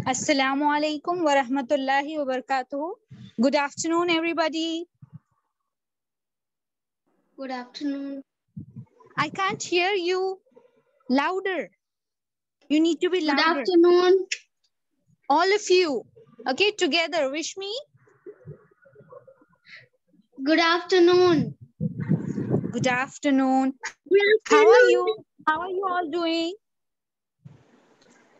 Assalamu alaikum wa rahmatullahi wa barakatuh. Good afternoon, everybody. Good afternoon. I can't hear you. Louder. You need to be Good louder. afternoon. All of you. Okay, together. Wish me. Good afternoon. Good afternoon. Good How are you? How are you all doing?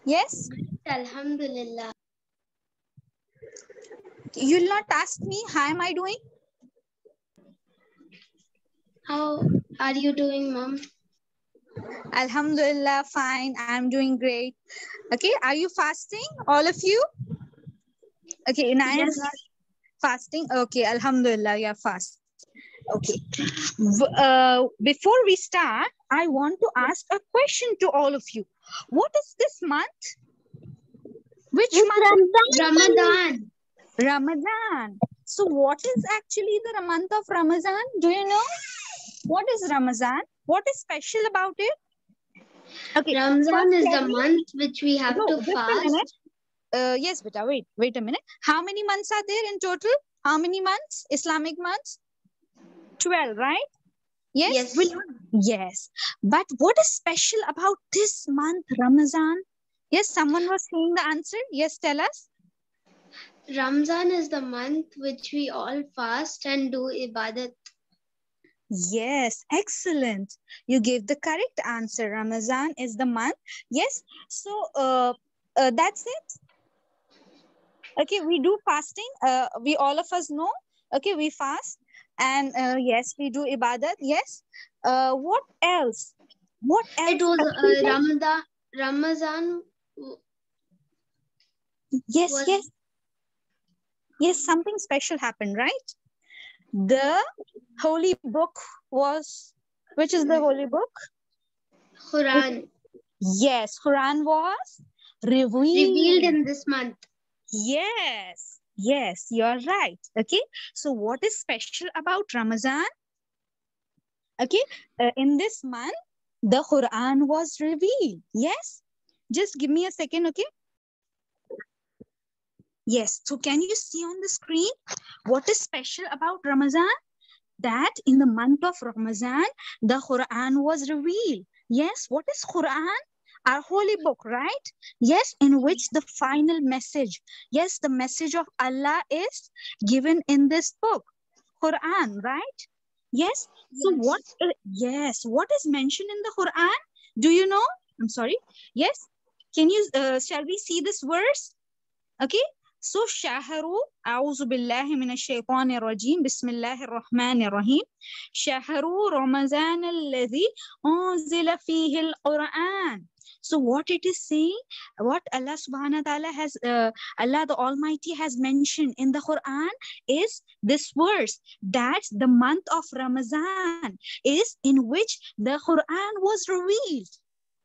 Yes? Alhamdulillah. You'll not ask me, how am I doing? How are you doing, Mom? Alhamdulillah, fine. I'm doing great. Okay, are you fasting? All of you? Okay, Inaya is Yes. not fasting. Okay, Alhamdulillah, you're fast. Okay. Before we start, I want to ask a question to all of you. What is this month? Which month? Ramadan. Ramadan. So what is actually the month of Ramadan? Do you know? What is Ramadan? What is special about it? Okay. Ramadan first is tell the me- month which we have No, to just a fast. minute. Yes, beta, wait a minute. How many months are there in total? How many months? Islamic months? 12, right? Yes. Yes. Yes. But what is special about this month, Ramadan? Yes, someone was saying the answer. Yes, tell us. Ramadan is the month which we all fast and do ibadat. Yes, excellent. You gave the correct answer. Ramadan is the month. Yes. So that's it. Okay, we do fasting. We all of us know. Okay, we fast. And yes, we do ibadat. Yes. What else? What else? It was Ramadan Yes, was yes. Yes, something special happened, right? The holy book was, which is the holy book? Quran Yes, Quran was revealed in this month. Yes, yes, you're right. Okay, so what is special about Ramadan? Okay, in this month, the Quran was revealed. Yes, just give me a second, okay? Yes, so can you see on the screen what is special about Ramadan? That in the month of Ramadan, the Quran was revealed. Yes, what is Quran? Our holy book, right? Yes, in which the final message, yes, the message of Allah is given in this book, Quran, right? Yes. So Yes. what is mentioned in the Quran? Do you know? I'm sorry. Yes. Can you, shall we see this verse? Okay. So, Shahru, A'udhu Billahi Minash Shaitanir Rajim, Bismillahir Rahmanir Rahim. Shahru Ramazan alladhi unzila fihi al-Quran. So, what it is saying, what Allah subhanahu wa ta'ala has, Allah the Almighty has mentioned in the Quran is this verse, that the month of Ramadan is in which the Quran was revealed.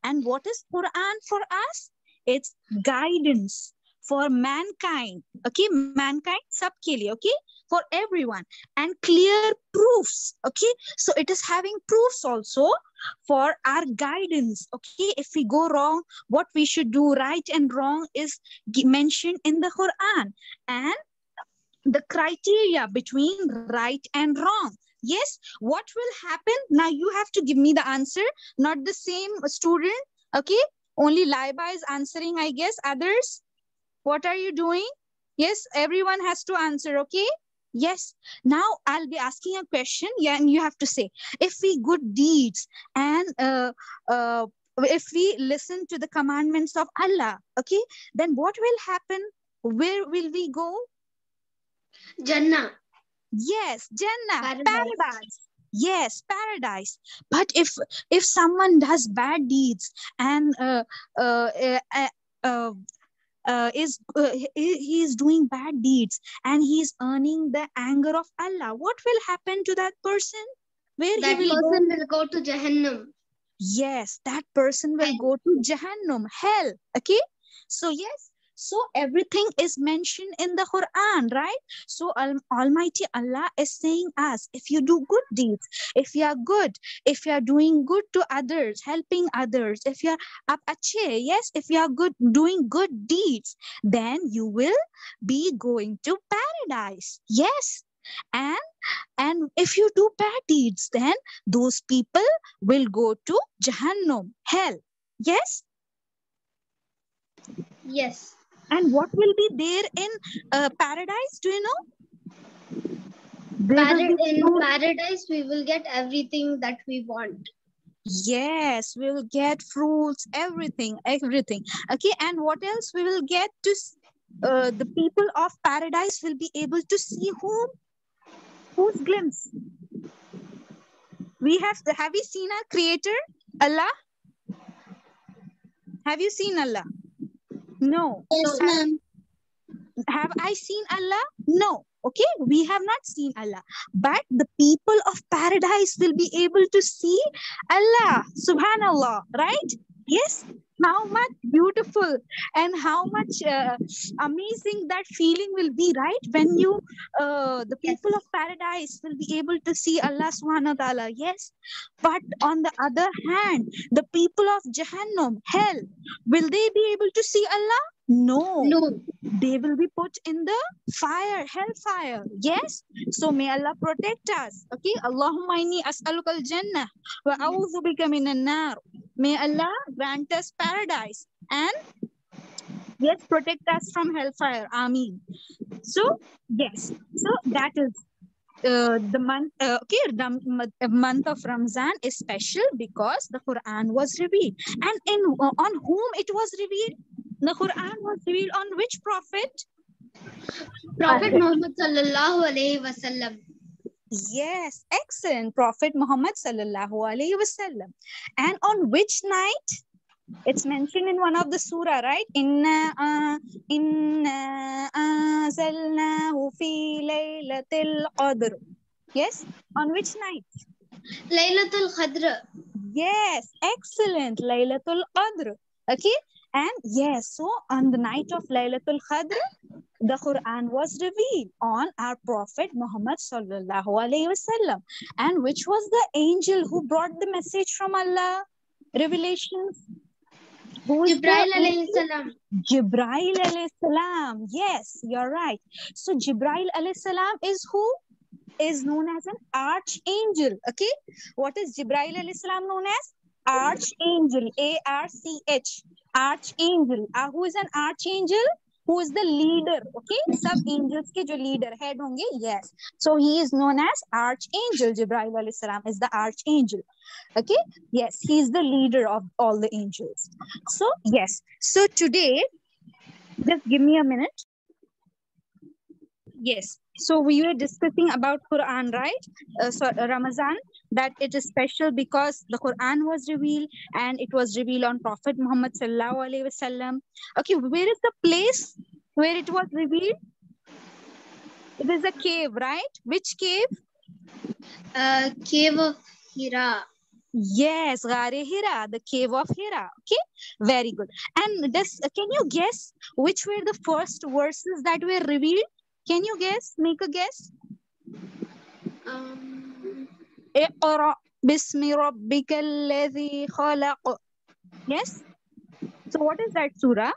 And what is Quran for us? It's guidance for mankind, okay, mankind sabke liye, okay, for everyone, and clear proofs, okay, so it is having proofs also for our guidance, okay, if we go wrong, what we should do, right and wrong is mentioned in the Quran, and the criteria between right and wrong. Yes, what will happen now? You have to give me the answer, not the same student, okay, only Laiba is answering, I guess. Others, what are you doing? Yes, everyone has to answer, okay? Yes. Now I'll be asking a question, yeah, and you have to say, if we good deeds and if we listen to the commandments of Allah, okay, then what will happen? Where will we go? Jannah. Yes, Jannah, Paradise. paradise. Yes, paradise. But if someone does bad deeds and he is doing bad deeds and he is earning the anger of Allah, what will happen to that person? Where That he will go? person will go to Jahannam. Yes, that person will Hell. go to Jahannam, hell. Okay. So yes. So everything is mentioned in the Quran, right? So Almighty Allah is saying us, if you do good deeds, if you are good, if you are doing good to others, helping others, if you are yes, if you are good, doing good deeds, then you will be going to paradise. Yes. And if you do bad deeds, then those people will go to Jahannam, hell. Yes. Yes. And what will be there in paradise? Do you know? There will be In fruit. paradise, we will get everything that we want. Yes, we will get fruits, everything. Okay, and what else we will get to? The people of paradise will be able to see whom? Whose glimpse? Have we seen our Creator, Allah? Have you seen Allah? No. Yes, ma'am. Have I seen Allah? No. Okay, we have not seen Allah. But the people of paradise will be able to see Allah. Subhanallah, right? Yes. How much beautiful and how much amazing that feeling will be, right? When you, the people of paradise will be able to see Allah subhanahu wa ta'ala. Yes. But on the other hand, the people of Jahannam, hell, will they be able to see Allah? No. No. They will be put in the fire, hellfire. Yes. So may Allah protect us. Okay. Allahumma inni as'aluka al-jannah wa a'udhu bika minan nar. May Allah grant us paradise and yes, protect us from hellfire. Ameen. So yes. So that is the month. Okay, the month of Ramzan is special because the Quran was revealed, and on whom it was revealed. The Quran was revealed on which prophet? Prophet Muhammad sallallahu alaihi wasallam. Yes, excellent. Prophet Muhammad sallallahu alaihi wasallam. And on which night? It's mentioned in one of the surah, right? Inna anzalnahu fi laylatil qadr. Yes. On which night? Laylatul Qadr. Yes, excellent. Laylatul Qadr. Okay. And yes, so on the night of Laylatul Qadr, the Quran was revealed on our Prophet Muhammad sallallahu alaihi wasallam. And which was the angel who brought the message from Allah? Revelations. Jibril alayhi salam. Jibril alayhi salam. Yes, you're right. So Jibril alayhi salam is who? Is known as an archangel. Okay. What is Jibril alayhi salam known as? Archangel. A-R-C-H. Archangel. Who is an archangel? Who is the leader? Okay. Sub angels ke jo leader head honge. Yes. So he is known as archangel. Jibril alayhi salam is the archangel. Okay. Yes. He is the leader of all the angels. So yes. So today, just give me a minute. Yes. So we were discussing about Quran, right? Ramadan, that it is special because the Quran was revealed and it was revealed on Prophet Muhammad sallallahu alaihi wasallam. Okay, where is the place where it was revealed? It is a cave, right? Which cave? Cave of Hira. Yes, Ghare Hira, the cave of Hira. Okay, very good. And this, can you guess which were the first verses that were revealed? Can you guess? Make a guess. اقرأ باسم ربك الذي خلق. Yes. So what is that surah?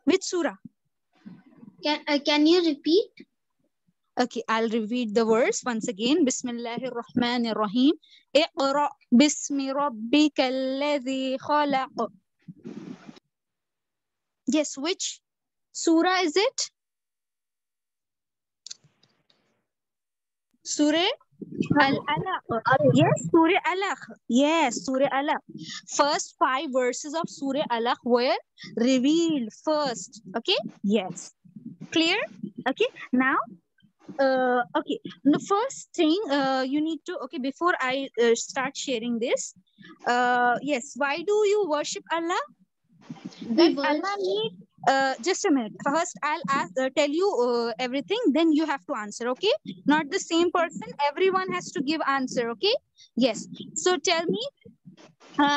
Which surah? Can you repeat? Okay, I'll repeat the verse once again. Bismillahir Rahmanir Rahim. اقرأ باسم ربك الذي خلق. Yes, which surah is it? Surah Al-Alaq. Yes, Surah Alaq. Yes, Surah Alaq. First 5 verses of Surah Alaq were revealed first. Okay? Yes. Clear? Okay. Now, okay. The first thing you need to, okay, before I start sharing this, yes, why do you worship Allah? Does Allah need, just a minute. First, I'll tell you everything, then you have to answer, okay? Not the same person. Everyone has to give answer, okay? Yes. So tell me,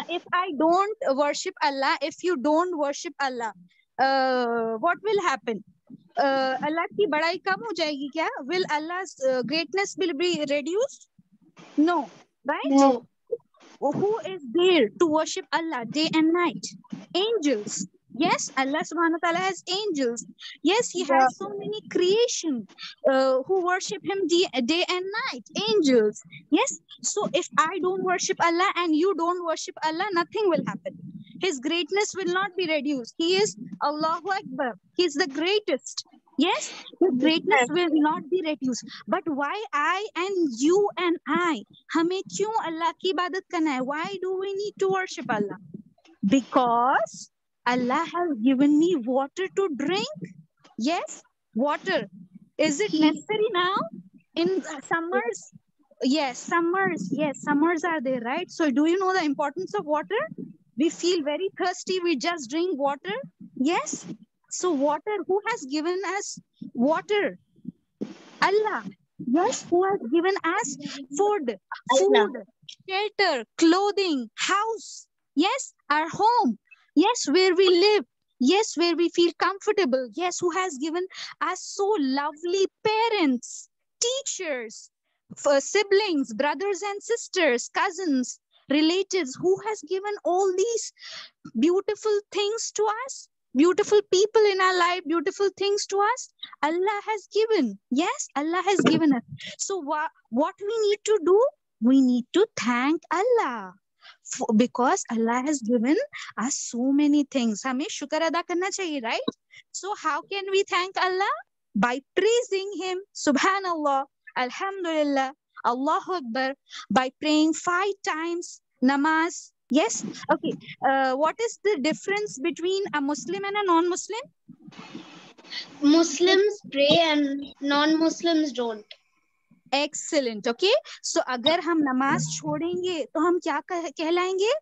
If I don't worship Allah, if you don't worship Allah, what will happen? Allah की बड़ाई कम हो जाएगी क्या? Will Allah's greatness will be reduced? No, right? No. Who is there to worship Allah day and night? Angels. Yes, Allah subhanahu wa ta'ala has angels. Yes, he has so many creation who worship him day and night. Angels. Yes. So if I don't worship Allah and you don't worship Allah, nothing will happen. His greatness will not be reduced. He is Allahu Akbar. He is the greatest. Yes, his greatness will not be reduced. But why I and you and I? हमें क्यों अल्लाह की इबादत करना है? Why do we need to worship Allah? Because Allah has given me water to drink. Yes, water. Is it necessary now? In summers? Yes, summers. Yes, summers are there, right? So do you know the importance of water? We feel very thirsty. We just drink water. Yes. So water, who has given us water? Allah. Yes, who has given us food, shelter, clothing, house. Yes, our home. Yes, where we live. Yes, where we feel comfortable. Yes, who has given us so lovely parents, teachers, siblings, brothers and sisters, cousins, relatives. Who has given all these beautiful things to us? Beautiful people in our life, beautiful things to us. Allah has given. Yes, Allah has given us. So what we need to do? We need to thank Allah. Because Allah has given us so many things. हमें शुक्र अदा करना चाहिए, right? So how can we thank Allah? By praising Him. Subhanallah, Alhamdulillah, Allahu Akbar. By praying 5 times namaz. Yes. Okay. What is the difference between a Muslim and a non-Muslim? Muslims pray and non-Muslims don't. Excellent. Okay. So अगर हम नमाज छोड़ेंगे तो हम क्या कहलाएंगे?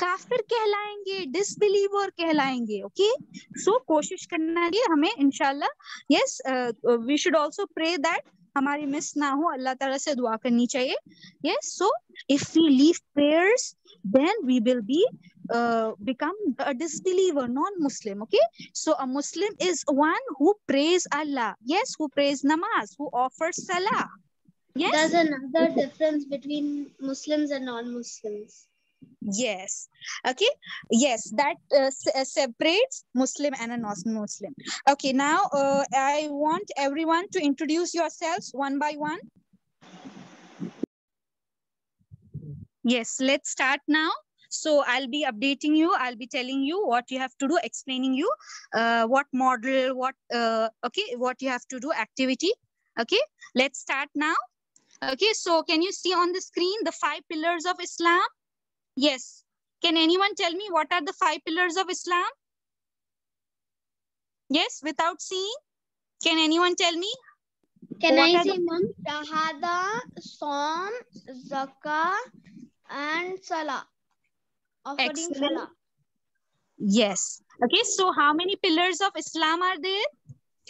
काफिर कहलाएंगे, डिसबिलीवर कहलाएंगे. Okay. So कोशिश करना चाहिए हमें इंशाल्लाह. Yes. We should also pray that हमारी मिस ना हो. अल्लाह ताला से दुआ करनी चाहिए. Yes. So if we leave prayers, then we will be become a disbeliever, non-Muslim. Okay. So a Muslim is one who prays Allah. Yes, who prays namaz, who offers salah. Yes. There's another difference between Muslims and non-Muslims. Yes. Okay. Yes, that separates Muslim and a non-Muslim. Okay. Now I want everyone to introduce yourselves one by one. Yes, let's start now. So I'll be updating you. I'll be telling you what you have to do, explaining you what model, what you have to do, activity. Okay, let's start now. Okay, so can you see on the screen the 5 pillars of Islam? Yes. Can anyone tell me what are the 5 pillars of Islam? Yes, without seeing. Can anyone tell me? Can I say, Mom? Shahada, Saum, Zakah, and Salah. Offering Salah. Yes. Okay, so how many pillars of Islam are there?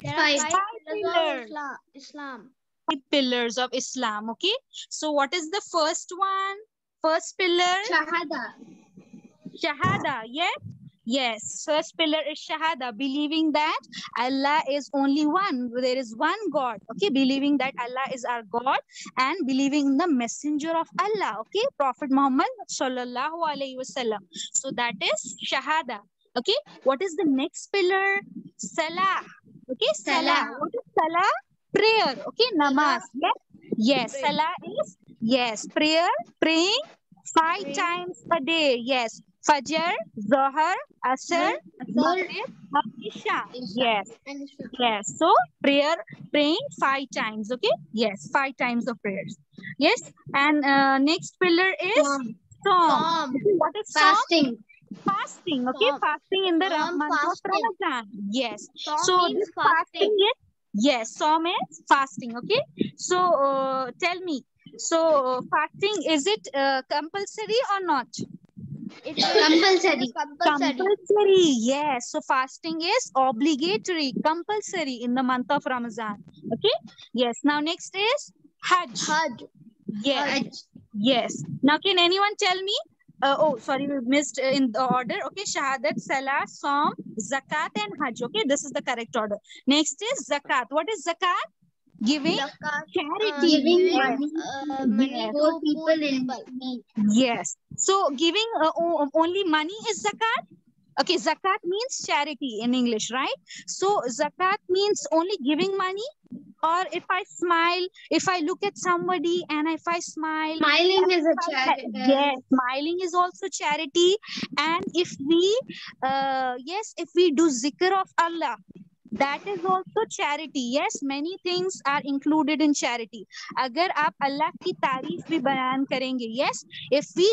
There are 5 pillars. Islam. 5 pillars of Islam. Okay, so what is the first one? First pillar? Shahada. Shahada, yes? Yes, first pillar is Shahada, believing that Allah is only one. There is one God. Okay, believing that Allah is our God and believing in the messenger of Allah. Okay, Prophet Muhammad sallallahu alaihi wasallam. So that is Shahada. Okay, what is the next pillar? Salah. Okay, Salah. What is Salah? Prayer. Okay, namaz. Yes, yes. Salah is, yes, prayer, praying 5 times a day. Yes. Fajr, Zohar, Asr, Maghrib, Isha. Yes. Yes. So prayer, praying 5 times. Okay. Yes. 5 times of prayers. Yes. And next pillar is Saum. What is fasting? Fasting. Okay. Fasting in the month of Ramadan. Yes. So this fasting is, yes. Saum is fasting. Okay. So tell me. So fasting, is it compulsory or not? It's compulsory. Compulsory, yes. So fasting is obligatory, compulsory in the month of Ramadan. Okay. Yes. Now next is Hajj. Hajj. Yes. Hajj. Yes. Now can anyone tell me Oh, sorry, we missed in the order. Okay, Shahadat, Salah, Saum, Zakat, and Hajj. Okay, this is the correct order. Next is Zakat. What is Zakat? Giving Zakat, charity. giving Yes. money Yes. to poor people. Yes. So giving only money is Zakat. Okay, Zakat means charity in English, right? So Zakat means only giving money. Or if I smile, if I look at somebody and if I smile, Smiling is a yes, smiling is also charity. And if we, yes, if we do zikr of Allah, that is also charity. Yes, many things are included in charity. अगर आप अल्लाह की तारीफ भी बयान करेंगे, yes, if we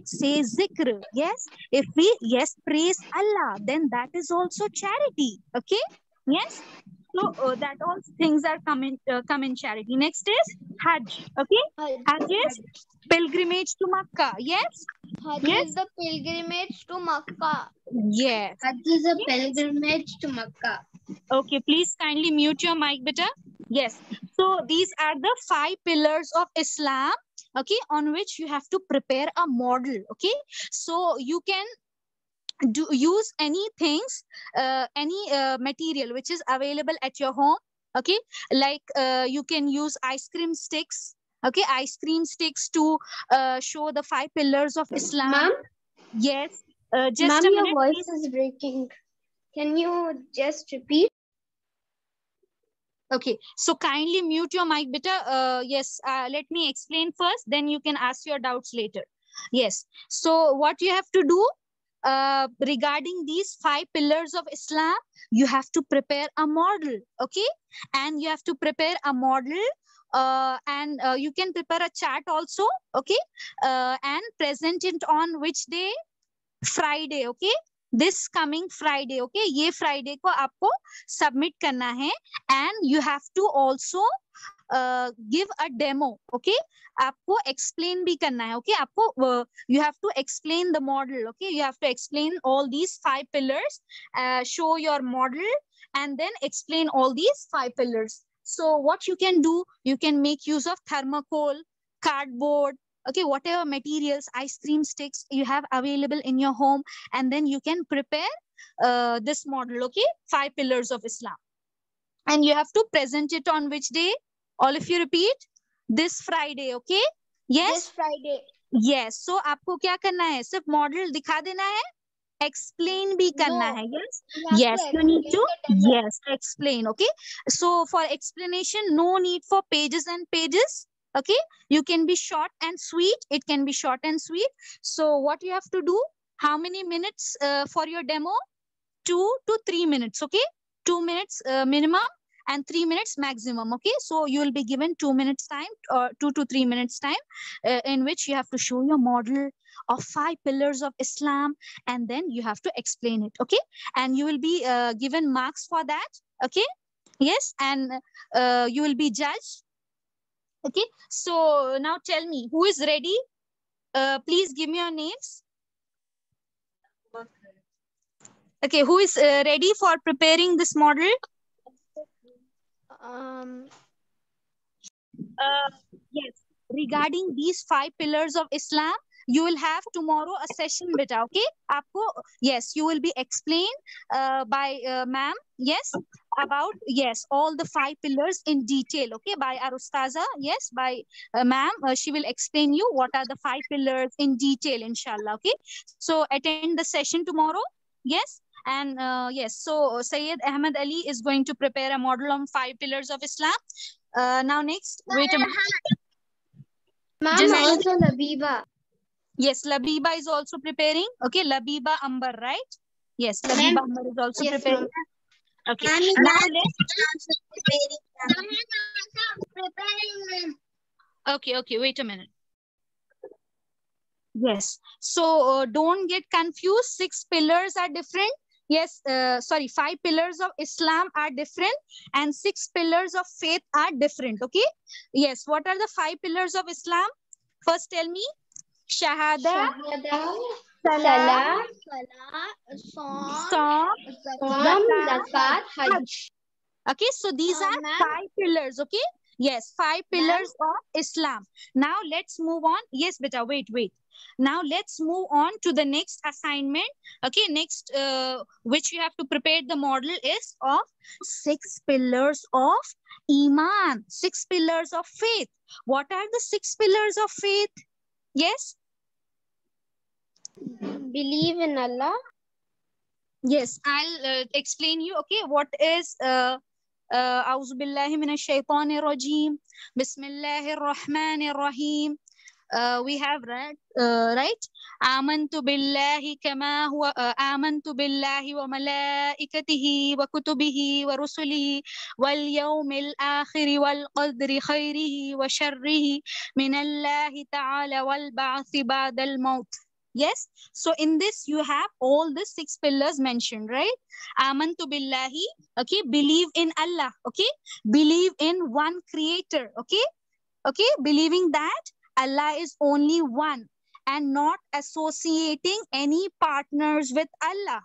say zikr, yes, if we praise Allah, then that is also charity. Okay, yes. So that all things are come in charity. Next is Hajj. Okay, Hajj is pilgrimage to Makkah. Yes, Hajj yes, is the pilgrimage to Makkah. yes. Hajj is a pilgrimage to Makkah. Okay, please kindly mute your mic, beta. Yes. So these are the 5 pillars of Islam, okay, on which you have to prepare a model. Okay, so you can use any things, any material which is available at your home. Okay, like you can use ice cream sticks. Okay, ice cream sticks to show the 5 pillars of Islam. Ma'am, Yes. Just ma'am, a your minute, voice please. is breaking. Can you just repeat? Okay, so kindly mute your mic, beta. Yes, let me explain first, then you can ask your doubts later. Yes, so what you have to do regarding these 5 pillars of Islam, you have to prepare a model, okay? And you have to prepare a model and you can prepare a chart also, okay? And present it on which day? Friday, okay? This coming Friday, okay? ये Friday को आपको submit करना है, and you have to also give a demo, okay? आपको explain भी करना है, okay? आपको you have to explain the model, okay? You have to explain all these 5 pillars, show your model, and then explain all these 5 pillars. So what you can do, you can make use of thermocol, cardboard, okay, whatever materials, ice cream sticks you have available in your home, and then you can prepare this model, okay? 5 pillars of Islam. And you have to present it on which day? All of you repeat. This Friday, okay? Yes? This Friday. Yes. So आपको क्या करना है? सिर्फ model दिखा देना है? Explain भी करना No. है, yes? You have Yes, to you need to, explain the demo. yes, explain, okay? So for explanation, no need for pages and pages, okay? You can be short and sweet. It can be short and sweet. So what you have to do, how many minutes for your demo? 2 to 3 minutes, okay? 2 minutes minimum and 3 minutes maximum, okay? So you will be given 2 minutes time or 2 to 3 minutes time in which you have to show your model of 5 pillars of Islam, and then you have to explain it, okay? And you will be given marks for that, okay? Yes, and you will be judged, okay? So now tell me, who is ready? Please give me your names. Okay, who is ready for preparing this model? Yes, regarding these 5 pillars of Islam, you will have tomorrow a session, beta, okay? Aapko, yes, you will be explained by ma'am, yes, about, yes, all the 5 pillars in detail, okay, by our ustaza, yes, by ma'am, she will explain you what are the 5 pillars in detail, inshallah, okay? So attend the session tomorrow, yes? And yes, so Sayyid Ahmed Ali is going to prepare a model on 5 pillars of Islam. Now next, wait a minute. Ma'am, Just- also Labiba. Yes, Labiba is also preparing. Okay, Labiba Ambar, right? Yes, Labiba Ma'am. Ambar is also Yes, preparing. Okay. Now let's. Okay, wait a minute. Yes. So don't get confused. 6 pillars are different. Yes, sorry, 5 pillars of Islam are different and 6 pillars of faith are different. Okay. Yes. What are the 5 pillars of Islam? First, tell me. Shahada, Salah, Saum, Zakat, Hajj. Okay, so these are Ma'am. 5 pillars, okay? Yes, 5 pillars of Islam. Now let's move on. Yes, beta, wait. Now let's move on to the next assignment. Okay, next which you have to prepare the model is of 6 pillars of Iman, 6 pillars of faith. What are the 6 pillars of faith? Yes? Believe in Allah. Yes, I'll explain you. Okay, what is A'udhu billahi minash shaitanir rajim. Bismillahir rahmanir rahim. We have read, right? Amantu billahi kama huwa amantu billahi wa malaikatihi wa kutubihi wa rusulihi wal yawmil akhir wal qadri khairihi wa sharrihi min Allahi ta'ala wal ba'thi ba'dal maut. Yes, so in this you have all the 6 pillars mentioned, right? Amantu billahi, okay, believe in Allah, okay, believe in one creator, okay, okay, believing that Allah is only one and not associating any partners with Allah.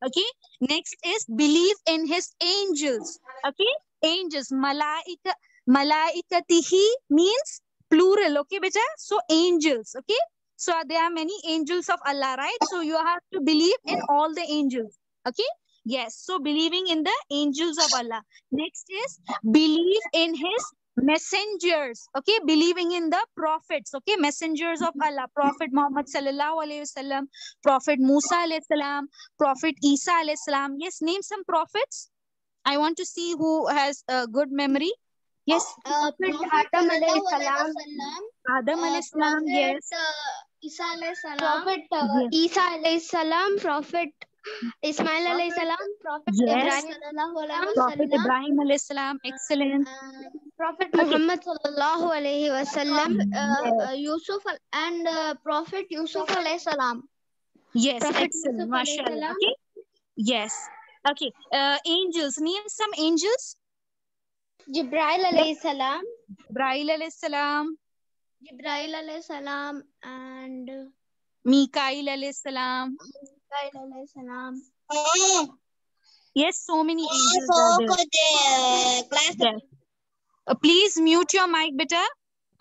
Okay, next is believe in his angels. Okay, angels, malaikatihi means plural. Okay, beta, so angels. Okay, so there are many angels of Allah, right? So you have to believe in all the angels. Okay, yes, so believing in the angels of Allah. Next is believe in his messengers. Okay, believing in the prophets. Okay, messengers of Allah, Prophet Muhammad sallallahu alaihi wasallam, Prophet Musa alayhi salam, Prophet Isa alayhi salam. Yes, name some prophets. I want to see who has a good memory. Yes, Prophet Adam alayhi salam. Adam alayhi salam. Yes, Isa alayhi salam. Prophet yes, Isa alayhi salam, Prophet Ismail alayhi salam, Prophet yes. Ibrahim sallallahu alayhi Prophet wasallam, Ibrahim alayhi salam. Excellent. Prophet Okay. Muhammad sallallahu alayhi wasallam, Yes. Yusuf and Prophet Yusuf alayhi salam. Yes, Prophet excellent. Yusuf alayhi Mashallah. salam. Okay. Yes. Okay. Angels. Name some angels. Jibril alayhi salam, Jibreel alayhi salam. Jibril alayhi salam, and Mikael alayhi salam. Mikail alayhi salam. Yes, so many angels are there. Yes. Please mute your mic, beta.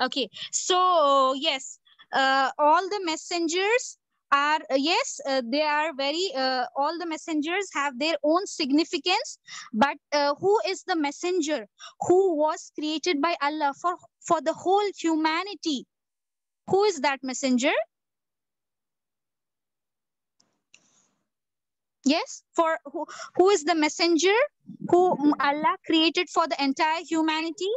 Okay. So yes, all the messengers are yes, they are very. All the messengers have their own significance. But who is the messenger who was created by Allah for the whole humanity? Who is that messenger? Yes, for who is the messenger who Allah created for the entire humanity?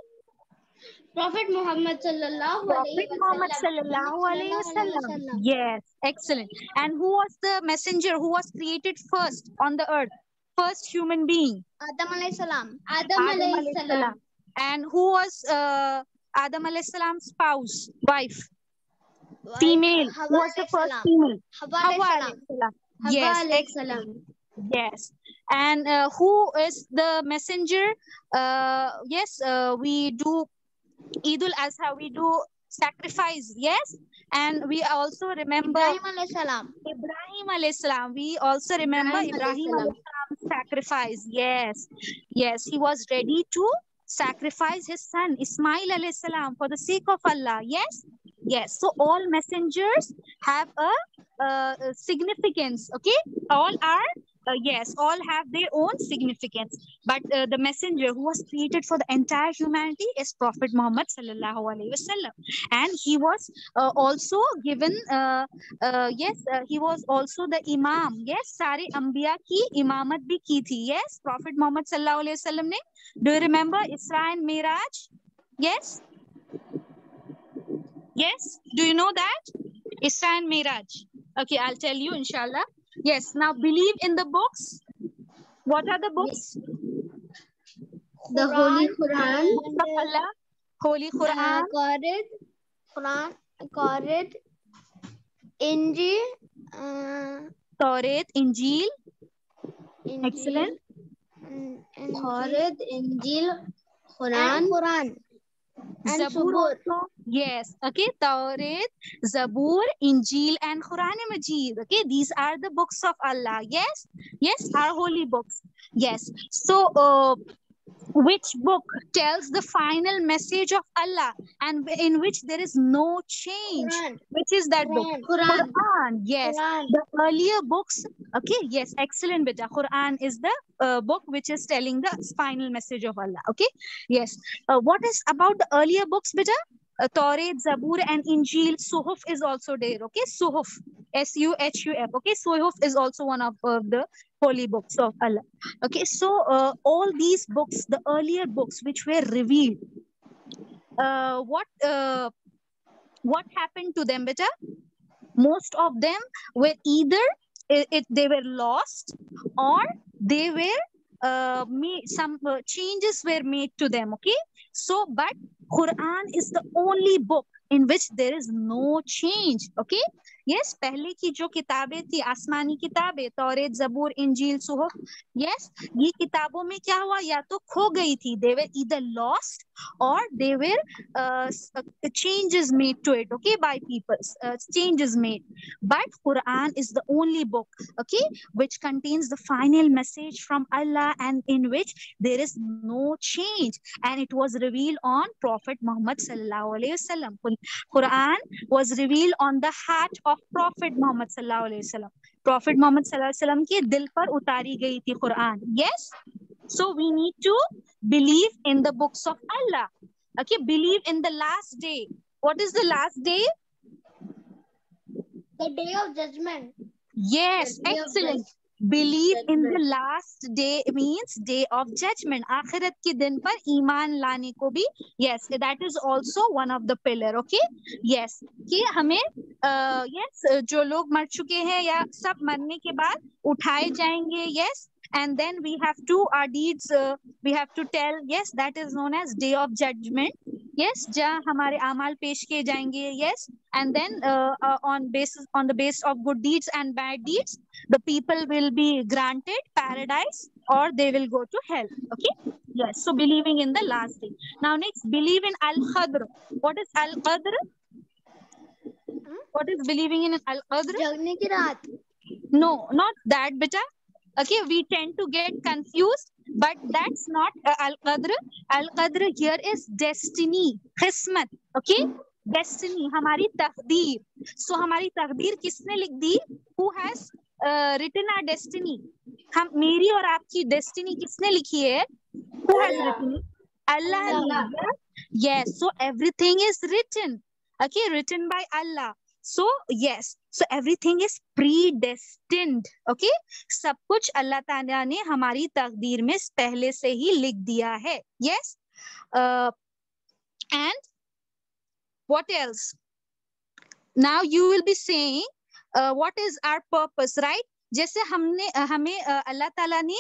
Prophet Muhammad sallallahu Prophet alayhi Muhammad wasallam. sallallahu alaihi wasallam. Yes, excellent. And who was the messenger who was created first on the earth? First human being? Adam alayhi salam. Adam alayhi salam. And who was Adam alayhi salam's spouse, wife? Female. Who was the first female? Hawa alayhi salam. Yes, alayhi excellent. Yes. And who is the messenger? Yes, we do Eidul Azha, we do sacrifice, yes, and we also remember Ibrahim alayhi salam. Ibrahim alayhi salam. We also remember Ibrahim alayhi salam's sacrifice. Yes, yes, he was ready to sacrifice his son Ismail alayhi salam for the sake of Allah. Yes, yes. So all messengers have a significance. Okay, all are. Yes, all have their own significance. But the messenger who was created for the entire humanity is Prophet Muhammad sallallahu alaihi wasallam, and he was also given. Yes, he was also the Imam. Yes, सारे अंबिया की इमामत भी की थी. Yes, Prophet Muhammad sallallahu alaihi wasallam ने. Do you remember Isra and Miraj? Yes. Yes. Do you know that? Isra and Miraj. Okay, I'll tell you, inshallah. Yes, now believe in the books. What are the books? The Holy Quran, Of Allah, Holy Quran, Quran, Injil, Taurat, Injil. Excellent. Taurat, Injil, and Quran, Quran. And Zabur Subur. also. Yes. Okay. Taurat, Zabur, Injil, and Quran Majid. Okay. These are the books of Allah. Yes. Yes. Our holy books. Yes. So Which book tells the final message of Allah and in which there is no change? Quran. Which is that book? Quran. Quran. Yes. Quran. The earlier books. Okay. Yes. Excellent, beta. Quran is the book which is telling the final message of Allah. Okay. Yes. What is about the earlier books, beta? Tawrat, Zabur, and Injil. Suhuf is also there. Okay. Suhuf. Suhuf. Okay. Suhuf is also one of the holy books of Allah. Okay. So all these books, the earlier books which were revealed, what happened to them, beta? Most of them were either they were lost or they were some changes were made to them. Okay. So but Quran is the only book in which there is no change. Okay. Yes, पहले की जो किताबें थी, आसमानी किताबें, तौरेत, जबूर, इंजील, सुहuf, yes, ये किताबों में क्या हुआ? या तो खो गई थी, they were either lost or they were changes made to it. Okay, by people, changes made. But Quran is the only book, okay, which contains the final message from Allah and in which there is no change, and it was revealed on Prophet Muhammad sallallahu alaihi wasallam. Quran was revealed on the heart of Prophet Muhammad sallallahu alaihi wasallam. Prophet Muhammad sallallahu alaihi wasallam के दिल पर उतारी गई थी Quran. Yes, so we need to believe in the books of Allah. Okay, believe in the last day. What is the last day? The day of judgment. Yes, The day of excellent. Believe in the judgment. last day means day of judgment. आखिरत के दिन पर ईमान लाने को भी, yes, that is also one of the pillar. Okay, yes, कि हमें yes, जो लोग मर चुके हैं या सब मरने के बाद उठाए जाएंगे. Yes, and then we have to our deeds we have to tell. Yes, that is known as day of judgment. Yes, जहाँ हमारे आमाल पेश किए जाएंगे. Yes, and then on the basis of good deeds and bad deeds, the people will be granted paradise or they will go to hell. Okay, yes, so believing in the last day. Now next, believe in al-qadr. What is al-qadr? What is believing in al-qadr? जगने की रात. No, not that, beta. Okay, we tend to get confused, but that's not al-qadr. Al-qadr here is destiny, qismat. Okay, destiny, हमारी तकदीर. So हमारी तकदीर किसने लिख दी? Who has written our destiny? हम मेरी और आपकी destiny किसने लिखी है? Who has written it? Allah has written it. Yes, so everything is written. Okay, written by Allah. So yes, so everything is predestined. Okay, सब कुछ अल्लाह ताला ने हमारी तकदीर में पहले से ही लिख दिया है. Yes, and what else? Now you will be saying what is our purpose, right? जैसे हमें अल्लाह ताला ने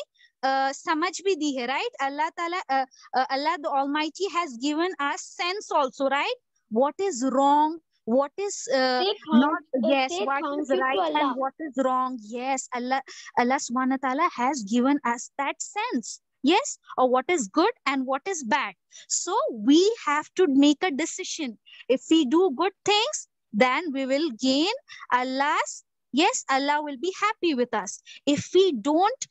समझ भी दी है, right? अल्लाह ताला Allah the Almighty has given us sense also, right? What is wrong? What is not? Yes, what is right and what is wrong? Yes, Allah subhanahu wa ta'ala has given us that sense. Yes, or what is good and what is bad. So we have to make a decision. If we do good things, then we will gain Allah's. Yes, Allah will be happy with us. If we don't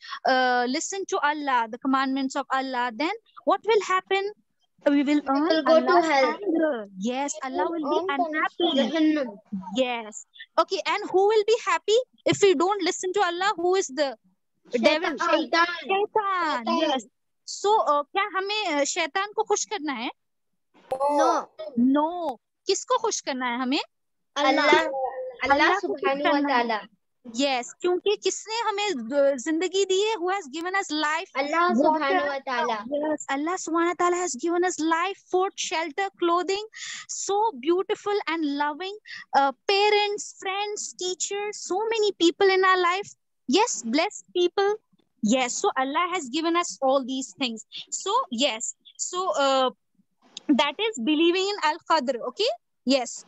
listen to Allah, the commandments of Allah, then what will happen? We will earn go to Allah's hell. anger. Yes, Allah will be earn unhappy. Jahannam. Yes. Okay, and who will be happy if we don't listen to Allah? Who is the devil? Shaitan. Shaitan. Yes. So क्या हमें शैतान को खुश करना है? No. No. किसको खुश करना है हमें? Allah. Allah Allah को खुश subhanahu wa करना है. ta'ala. Yes, क्योंकि किसने हमें जिंदगी दी है? Who has given us life? Allah water? subhanahu wa ta'ala. Yes, Allah subhanahu wa ta'ala has given us life, food, shelter, clothing, so beautiful and loving parents, friends, teachers, so many people in our life. Yes, blessed people. Yes, so Allah has given us all these things. So yes, so that is believing in al-qadr. Okay. Yes,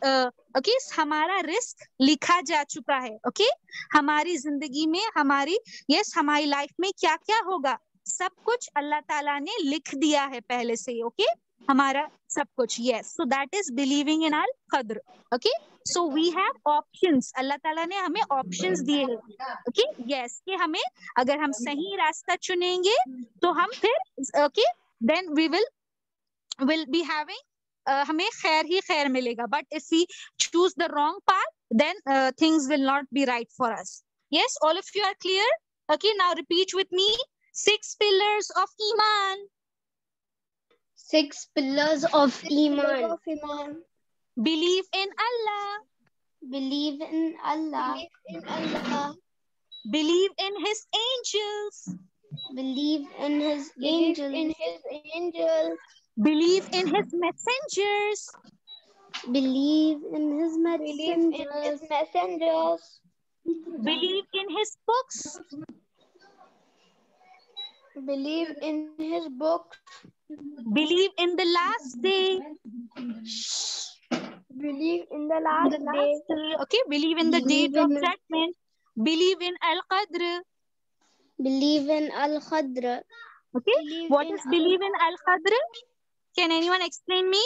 okay, हमारा risk लिखा जा चुका है. Okay, हमारी जिंदगी में हमारी हमारी लाइफ में क्या क्या होगा, सब कुछ अल्लाह ताला ने लिख दिया है पहले से ही. ओके, हमारा सब कुछ. Yes, so that is believing in अल कद्र. Okay, so we have options. Allah ताला ने हमें ऑप्शंस दिए हैं. ओके, यस, कि हमें अगर हम सही रास्ता चुनेंगे तो हम फिर then we will be having हमें खैर ही खैर मिलेगा. But if we choose the wrong path, then things will not be right for us. Yes, all of you are clear? Okay, now repeat with me. 6 pillars of Iman. 6 pillars of Iman. Believe in Allah. Believe in Allah. Believe in His angels. Believe in His angels. Believe in His messengers. Believe in His messengers. Believe in His books. Believe in his books. Believe in the last day. Believe in the last day. Okay, believe in the Believe date of in- judgment. Believe in Al-Qadr. Believe in Al-Qadr. Okay, Believe what in is believe in Al-Qadr? Can anyone explain me?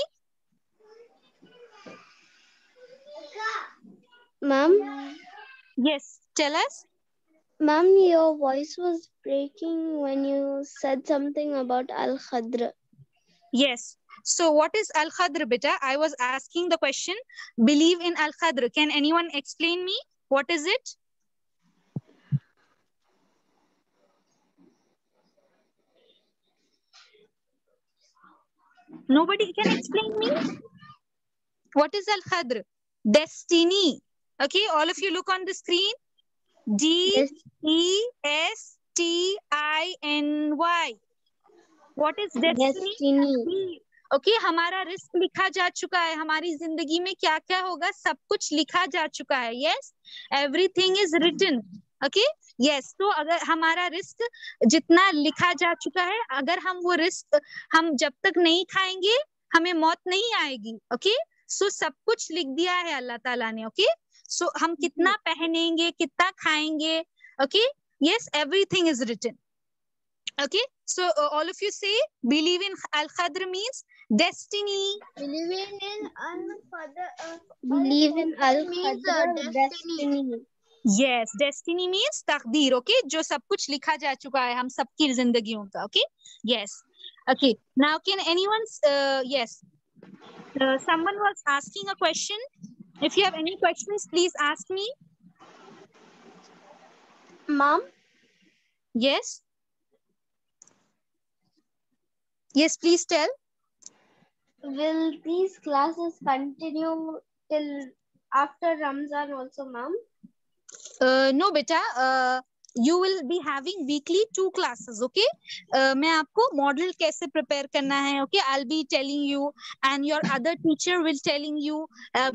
Ma'am, Yes, tell us. Ma'am, your voice was breaking when you said something about Al-Qadr. Yes. So what is Al-Qadr, beta? I was asking the question. Believe in Al-Qadr. Can anyone explain me? What is it? Nobody can explain me? What is Al-Qadr? Destiny. Okay, all of you look on the screen. D-E-S-T-I-N-Y. What is destiny? Destiny. Okay हमारा risk लिखा जा चुका है. हमारी जिंदगी में क्या क्या होगा सब कुछ लिखा जा चुका है. Yes, everything is written. Okay yes. तो अगर हमारा रिस्क जितना लिखा जा चुका है, अगर हम वो रिस्क हम जब तक नहीं खाएंगे हमें मौत नहीं आएगी. ओके सो सब कुछ लिख दिया है अल्लाह ताला ने. ओके सो हम कितना पहनेंगे, कितना खाएंगे. Okay yes, everything is written. Okay, so all of you say believe in Al-Qadr means destiny. Believing in Al-Qadr. Believe in means Al-Qadr. Destiny. Yes, destiny means takdir. Okay, जो सब कुछ लिखा जा चुका है हम सबकी जिंदगियों का. Okay, yes. Okay, now can anyone? Yes, someone was asking a question. If you have any questions, please ask me. Ma'am, Yes. Yes, please tell. will these classes continue till after Ramzan also, ma'am? No beta, you will be having weekly 2 classes. Okay, मैं आपको model कैसे prepare करना है. Okay, I'll be telling you and your other teacher will telling you,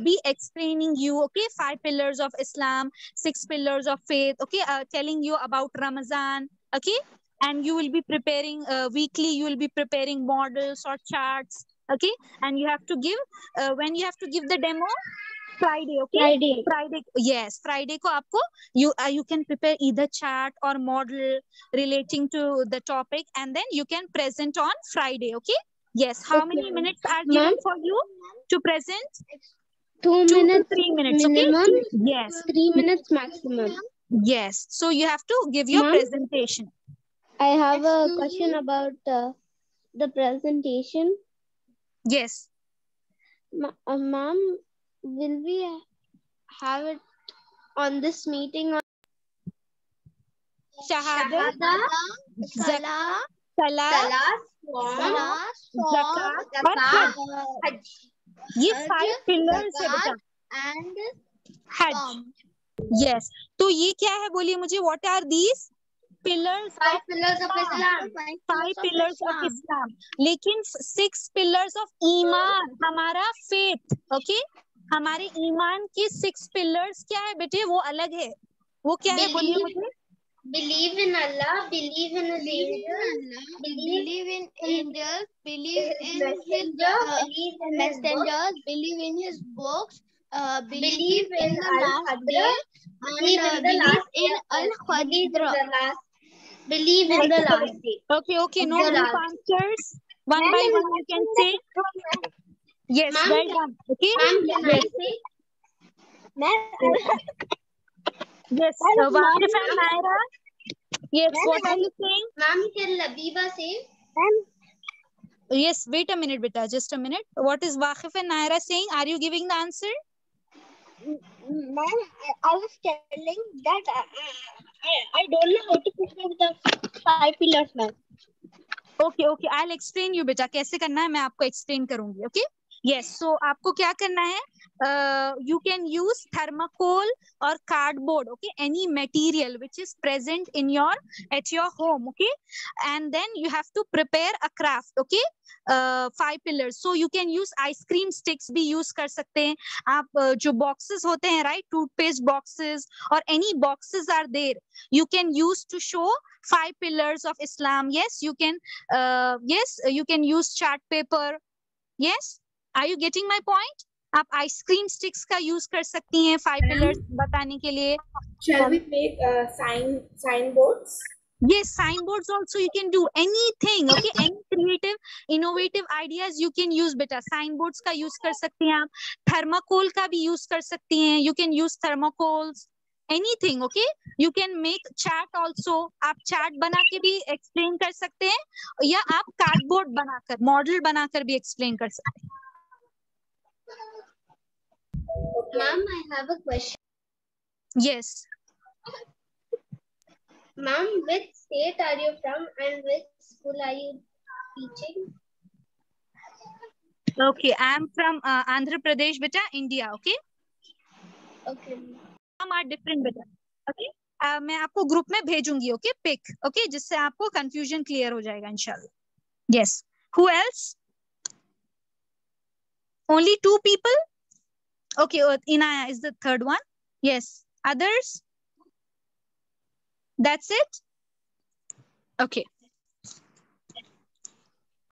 be explaining you. Okay, 5 pillars of Islam, 6 pillars of faith. Okay, telling you about Ramadan. Okay, and you will be preparing weekly, you will be preparing models or charts. Okay, and you have to give when you have to give the demo Friday. Okay, Friday. Yes, Friday को आपको you can prepare either chart or model relating to the topic, and then you can present on Friday. Okay, yes. How many minutes are given for you to present? 2 2 to minutes 3 minutes. minimum. Okay, yes, 3 minutes maximum. yes. So you have to give your Ma'am? presentation. I have a question about the presentation. Yes. Ma'am, will we have it on this meeting? Shahadat, Salah, Salat, Zakat और Hajj. ये 5 pillars है बेटा. and Hajj. Yes. तो ये क्या है बोलिए मुझे. What are these pillars? 5 pillars of Islam. 5 pillars of Islam. लेकिन 6 pillars of ईमान, हमारा faith. Okay? हमारे ईमान के 6 pillars क्या है बेटे, वो अलग है. वो क्या है बोलिए मुझे. Believe in Allah, believe in His Believe in angels, believe in his messengers, believe in his books, believe in the last day, and believe in Al-Qadr. Believe in the last day. Okay, no group answers. One by one you can say. Yes, Ma'am, well done. Okay. Ma'am, can I say? Yes, Wasif and Naira. Yes, what are you saying? Ma'am, can Labiba say? Yes, wait a minute, beta. Just a minute. What is Waqif and Naira saying? Are you giving the answer? Ma'am, I was telling that I don't know how to put the 5 pillars, ma'am. Okay, okay. I'll explain you, beta. कैसे करना है मैं आपको explain करूंगी. Okay. Yes. So आपको क्या करना है? You can use thermocol or cardboard. Okay. Any material which is present in at your home. Okay. And then you have to prepare a craft. Okay. 5 pillars. So you can use ice cream sticks भी use कर सकते हैं. आप जो boxes होते हैं, right? Toothpaste boxes or any boxes are there. You can use to show 5 pillars of Islam. Yes, you can. Yes, you can use chart paper. Yes, are you getting my point? आप ice cream sticks का use कर सकती हैं 5 pillars बताने के लिए. Shall we make signboards? Yes, signboards also you can do anything. Okay, any creative, innovative ideas you can use. बेटा signboards का use कर सकती हैं आप. Thermocol का भी use कर सकती हैं. You can use thermocols. Anything. Okay, you can make chart also. आप chart बना के भी explain कर सकते हैं या आप cardboard बनाकर model बनाकर भी explain कर सकते हैं. Ma'am, I have a question. Yes. Ma'am, which state are you from and which school are you teaching? Okay, I am from Andhra Pradesh, beta, India. Okay. Okay. हम are different, beta. Okay. मैं आपको group में भेजूंगी. Okay, pic. Okay, जिससे आपको confusion clear हो जाएगा इंशाल्लाह. Yes. Who else? Only 2 people. Okay, Inaya is the third one. Yes. Others? That's it? Okay.